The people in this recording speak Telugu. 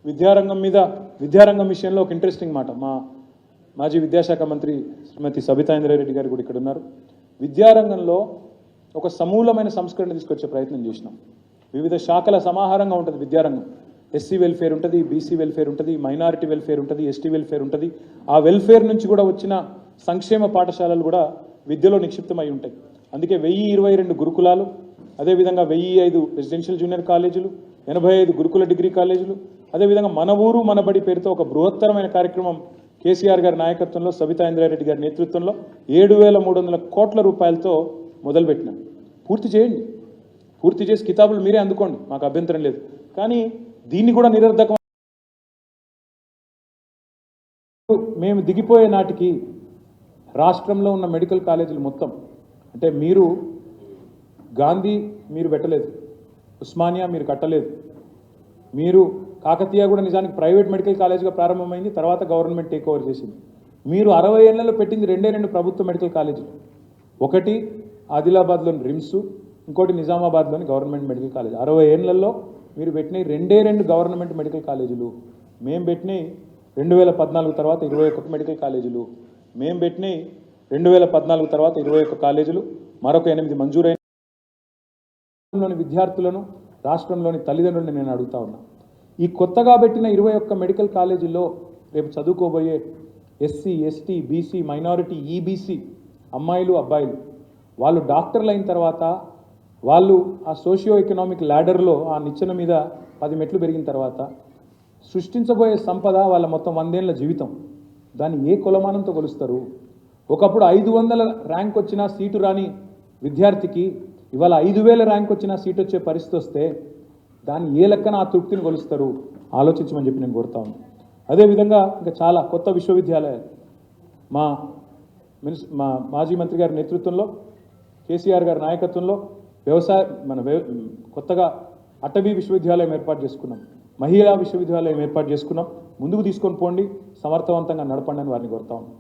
విద్యారంగం విషయంలో ఒక ఇంట్రెస్టింగ్ మాట మా మాజీ విద్యాశాఖ మంత్రి శ్రీమతి సబితా ఇంద్రారెడ్డి గారు కూడా ఇక్కడ ఉన్నారు. విద్యారంగంలో ఒక సమూలమైన సంస్కరణ తీసుకొచ్చే ప్రయత్నం చేసినాం. వివిధ శాఖల సమాహారంగా ఉంటుంది విద్యారంగం. ఎస్సీ వెల్ఫేర్ ఉంటుంది, బీసీ వెల్ఫేర్ ఉంటుంది, మైనారిటీ వెల్ఫేర్ ఉంటుంది, ఎస్టీ వెల్ఫేర్ ఉంటుంది. ఆ వెల్ఫేర్ నుంచి కూడా వచ్చిన సంక్షేమ పాఠశాలలు కూడా విద్యలో నిక్షిప్తమై ఉంటాయి. అందుకే 1022 గురుకులాలు, అదేవిధంగా 1005 రెసిడెన్షియల్ జూనియర్ కాలేజీలు, 85 గురుకుల డిగ్రీ కాలేజీలు, అదేవిధంగా మన ఊరు మన బడి పేరుతో ఒక బృహత్తరమైన కార్యక్రమం కేసీఆర్ గారి నాయకత్వంలో, సబితా ఇంద్రారెడ్డి గారి నేతృత్వంలో 7,300 కోట్ల రూపాయలతో మొదలుపెట్టినాం. పూర్తి చేయండి, పూర్తి చేసి కితాబులు మీరే అందుకోండి, మాకు అభ్యంతరం లేదు. కానీ దీన్ని కూడా నిరర్ధకం మేము దిగిపోయే నాటికి రాష్ట్రంలో ఉన్న మెడికల్ కాలేజీలు మొత్తం, అంటే మీరు గాంధీ మీరు పెట్టలేదు, ఉస్మానియా మీరు కట్టలేదు, మీరు కాకతీయ కూడా నిజానికి ప్రైవేట్ మెడికల్ కాలేజ్గా ప్రారంభమైంది, తర్వాత గవర్నమెంట్ టేక్ ఓవర్ చేసింది. మీరు 60 ఏళ్లలో పెట్టింది 2 ప్రభుత్వ మెడికల్ కాలేజీలు. ఒకటి ఆదిలాబాద్లోని రిమ్స్, ఇంకోటి నిజామాబాద్లోని గవర్నమెంట్ మెడికల్ కాలేజ్. 60 ఏళ్లలో మీరు పెట్టిన 2 గవర్నమెంట్ మెడికల్ కాలేజీలు. మేము పెట్టినవి 2014 తర్వాత 21 మెడికల్ కాలేజీలు. మేము పెట్టినవి 2014 తర్వాత 21 కాలేజీలు, మరొక 8 మంజూరైన. విద్యార్థులను, రాష్ట్రంలోని తల్లిదండ్రులను నేను అడుగుతా ఉన్నా, ఈ కొత్తగా పెట్టిన 21 మెడికల్ కాలేజీల్లో రేపు చదువుకోబోయే SC, ST, BC, minority, EBC అమ్మాయిలు, అబ్బాయిలు, వాళ్ళు డాక్టర్లు అయిన తర్వాత, వాళ్ళు ఆ సోషియో ఎకనామిక్ ల్యాడర్లో ఆ నిచ్చెన మీద 10 మెట్లు పెరిగిన తర్వాత సృష్టించబోయే సంపద వాళ్ళ మొత్తం 100 ఏళ్ల జీవితం. దాన్ని ఏ కొలమానంతో కొలుస్తారు? ఒకప్పుడు 500 ర్యాంక్ వచ్చినా సీటు రాని విద్యార్థికి ఇవాళ 5,000 ర్యాంక్ వచ్చినా సీట్ వచ్చే పరిస్థితి వస్తే దాన్ని ఏ లెక్కన ఆ తృప్తిని కొలుస్తారు? ఆలోచించమని చెప్పి నేను కోరుతా ఉన్నాను. అదేవిధంగా ఇంకా చాలా కొత్త విశ్వవిద్యాలయాలు మా మాజీ మంత్రి గారి నేతృత్వంలో, కేసీఆర్ గారి నాయకత్వంలో కొత్తగా అటవీ విశ్వవిద్యాలయం ఏర్పాటు చేసుకున్నాం, మహిళా విశ్వవిద్యాలయం ఏర్పాటు చేసుకున్నాం. ముందుకు తీసుకొని పోండి, సమర్థవంతంగా నడపండి అని వారిని కోరుతా ఉన్నాం.